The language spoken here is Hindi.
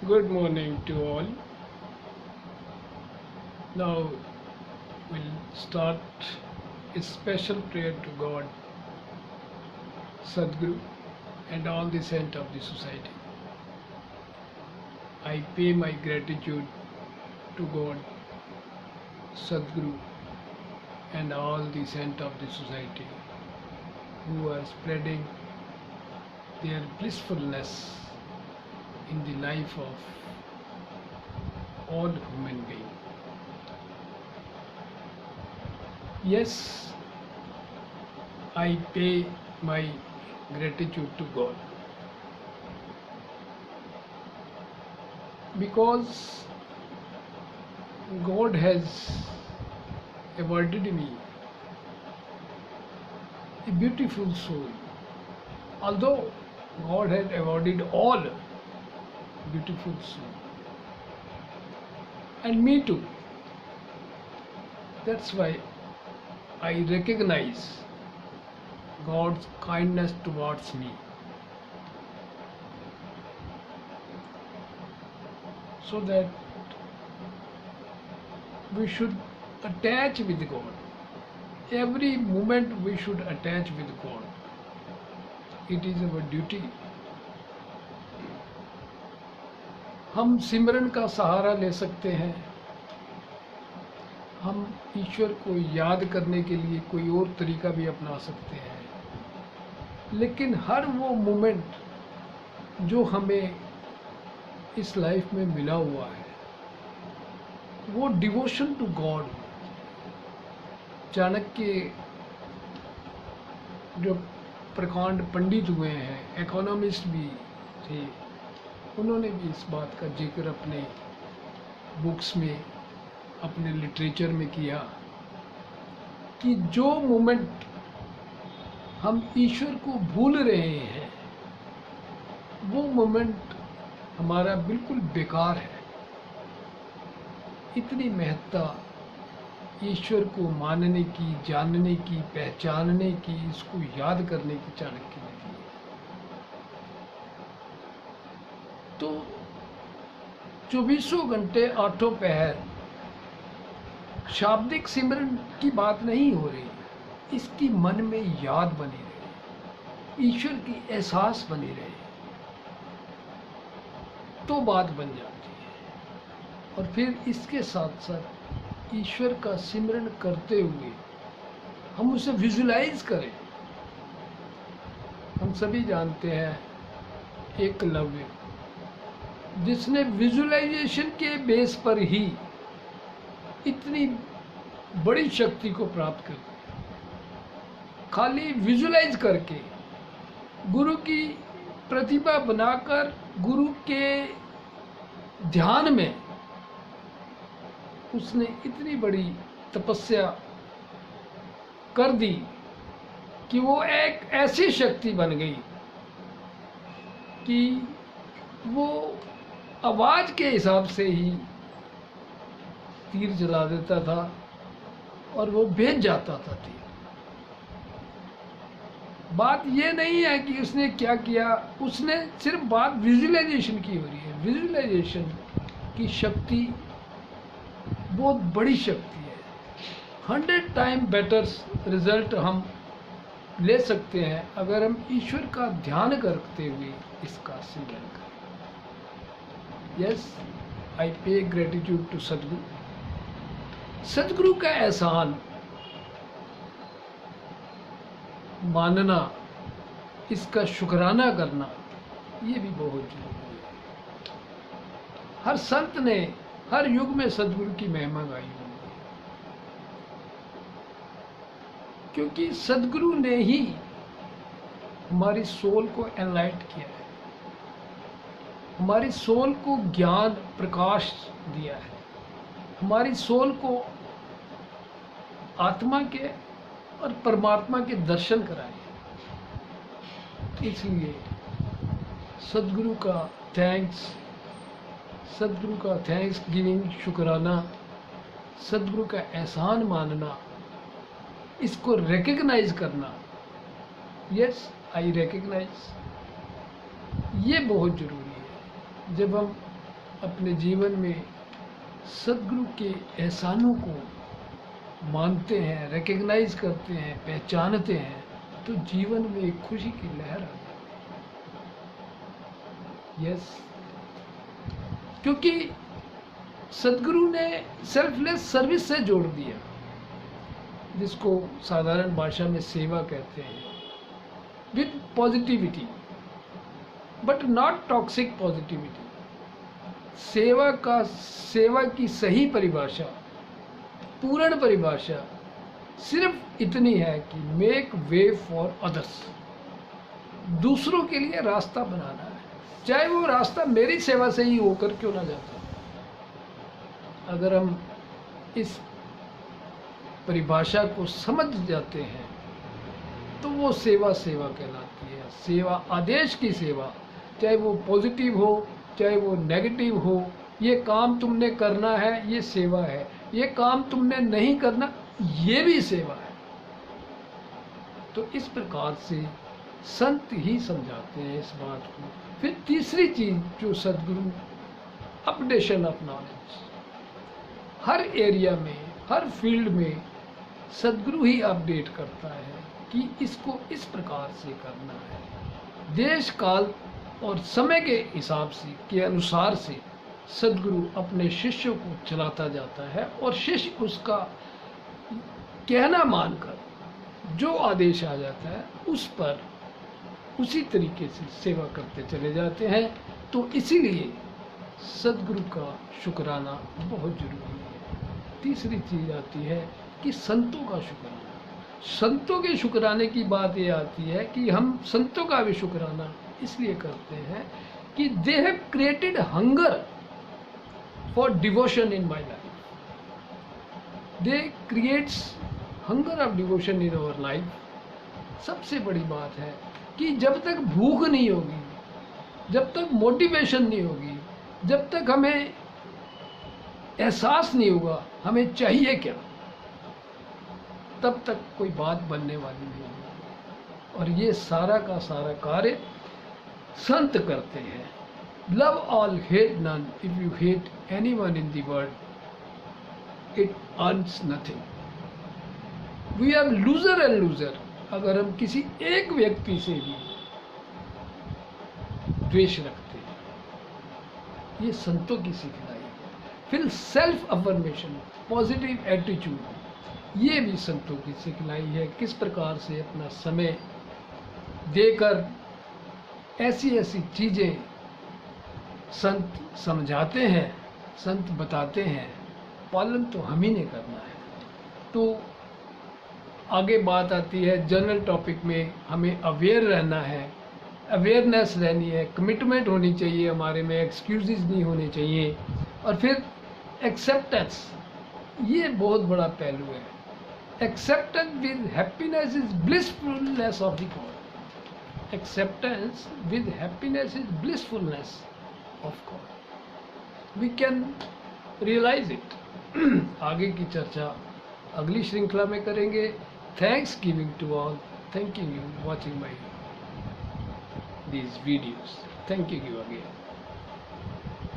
Good morning to all. Now we'll start a special prayer to God, Sadguru, and all the saints of the society. I pay my gratitude to God, Sadguru, and all the saints of the society who are spreading their blissfulness in the life of all human beings. Yes, I pay my gratitude to God because God has awarded me a beautiful soul. Although God had awarded all beautiful soul, and me too. That's why I recognize God's kindness towards me. So that we should attach with God. Every moment we should attach with God. It is our duty. हम सिमरन का सहारा ले सकते हैं, हम ईश्वर को याद करने के लिए कोई और तरीका भी अपना सकते हैं, लेकिन हर वो मोमेंट जो हमें इस लाइफ में मिला हुआ है वो डिवोशन टू गॉड। चाणक्य जो प्रकांड पंडित हुए हैं, इकोनॉमिस्ट भी थे, उन्होंने भी इस बात का जिक्र अपने बुक्स में, अपने लिटरेचर में किया कि जो मोमेंट हम ईश्वर को भूल रहे हैं वो मोमेंट हमारा बिल्कुल बेकार है। इतनी महत्ता ईश्वर को मानने की, जानने की, पहचानने की, इसको याद करने की चाणक्य ने दी। तो 24 घंटे 8 पहर शाब्दिक सिमरन की बात नहीं हो रही, इसकी मन में याद बनी रहे, ईश्वर की एहसास बनी रहे, तो बात बन जाती है। और फिर इसके साथ साथ ईश्वर का सिमरन करते हुए हम उसे विजुलाइज करें। हम सभी जानते हैं एकलव्य, जिसने विजुलाइजेशन के बेस पर ही इतनी बड़ी शक्ति को प्राप्त कर लिया। खाली विजुलाइज करके, गुरु की प्रतिभा बनाकर, गुरु के ध्यान में उसने इतनी बड़ी तपस्या कर दी कि वो एक ऐसी शक्ति बन गई कि वो आवाज के हिसाब से ही तीर चला देता था और वो भेज जाता था तीर। बात ये नहीं है कि उसने क्या किया, उसने सिर्फ बात विजुअलाइजेशन की हो रही है। विजुअलाइजेशन की शक्ति बहुत बड़ी शक्ति है। 100 टाइम बेटर रिजल्ट हम ले सकते हैं अगर हम ईश्वर का ध्यान करते हुए इसका सिमरन करें। यस, आई पे ग्रेटिट्यूड टू सदगुरु। सदगुरु का एहसान मानना, इसका शुक्राना करना, ये भी बहुत जरूरी है। हर संत ने हर युग में सदगुरु की महिमा गाई होगी, क्योंकि सदगुरु ने ही हमारी सोल को एनलाइट किया है, हमारी सोल को ज्ञान प्रकाश दिया है, हमारी सोल को आत्मा के और परमात्मा के दर्शन कराए। इसलिए सदगुरु का थैंक्स, सदगुरु का थैंक्स गिविंग, शुक्राना, सदगुरु का एहसान मानना, इसको रिकग्नाइज करना। यस, आई रिकग्नाइज, ये बहुत ज़रूरी है। जब हम अपने जीवन में सद्गुरु के एहसानों को मानते हैं, रिकग्नाइज करते हैं, पहचानते हैं, तो जीवन में एक खुशी की लहर आ जाती है। यस, क्योंकि सद्गुरु ने सेल्फलेस सर्विस से जोड़ दिया, जिसको साधारण भाषा में सेवा कहते हैं, with positivity, but not toxic positivity. सेवा की सही परिभाषा, पूर्ण परिभाषा सिर्फ इतनी है कि मेक वे फॉर अदर्स, दूसरों के लिए रास्ता बनाना है, चाहे वो रास्ता मेरी सेवा से ही होकर क्यों ना जाता। अगर हम इस परिभाषा को समझ जाते हैं तो वो सेवा कहलाती है। सेवा, आदेश की सेवा, चाहे वो पॉजिटिव हो चाहे वो नेगेटिव हो, ये काम तुमने करना है, ये सेवा है, ये काम तुमने नहीं करना, ये भी सेवा है। तो इस प्रकार से संत ही समझाते हैं इस बात को। फिर तीसरी चीज जो सद्गुरु, अपडेशन ऑफ नॉलेज। हर एरिया में, हर फील्ड में सद्गुरु ही अपडेट करता है कि इसको इस प्रकार से करना है। देश काल और समय के हिसाब से, के अनुसार से सद्गुरु अपने शिष्यों को चलाता जाता है और शिष्य उसका कहना मानकर जो आदेश आ जाता है उस पर उसी तरीके से सेवा करते चले जाते हैं। तो इसीलिए सद्गुरु का शुक्राना बहुत जरूरी है। तीसरी चीज आती है कि संतों का शुक्राना। संतों के शुक्राने की बात ये आती है कि हम संतों का भी शुक्राना इसलिए करते हैं कि they have created hunger for devotion in my life. They creates hunger of devotion in our life. सबसे बड़ी बात है कि जब तक भूख नहीं होगी, जब तक मोटिवेशन नहीं होगी, जब तक हमें एहसास नहीं होगा हमें चाहिए क्या, तब तक कोई बात बनने वाली नहीं है। और ये सारा का सारा कार्य संत करते हैं। Love all, hate none. If you hate anyone in the world, it earns nothing. We are loser and loser. अगर हम किसी एक व्यक्ति से भी द्वेष रखते हैं, ये संतों की सिखलाई है। फिर सेल्फ अफर्मेशन, पॉजिटिव एटीट्यूड, ये भी संतों की सिखलाई है। किस प्रकार से अपना समय देकर ऐसी ऐसी चीजें संत समझाते हैं, संत बताते हैं, पालन तो हम ही ने करना है। तो आगे बात आती है जनरल टॉपिक में, हमें अवेयर रहना है, अवेयरनेस रहनी है, कमिटमेंट होनी चाहिए हमारे में, एक्सक्यूजेस नहीं होने चाहिए। और फिर एक्सेप्टेंस, ये बहुत बड़ा पहलू है। Acceptance with happiness is blissfulness of the God. Acceptance with happiness is blissfulness of God. We can realize it. आगे की चर्चा अगली श्रृंखला में करेंगे। Thanks giving to all. Thanking you watching my these videos. Thanking you again.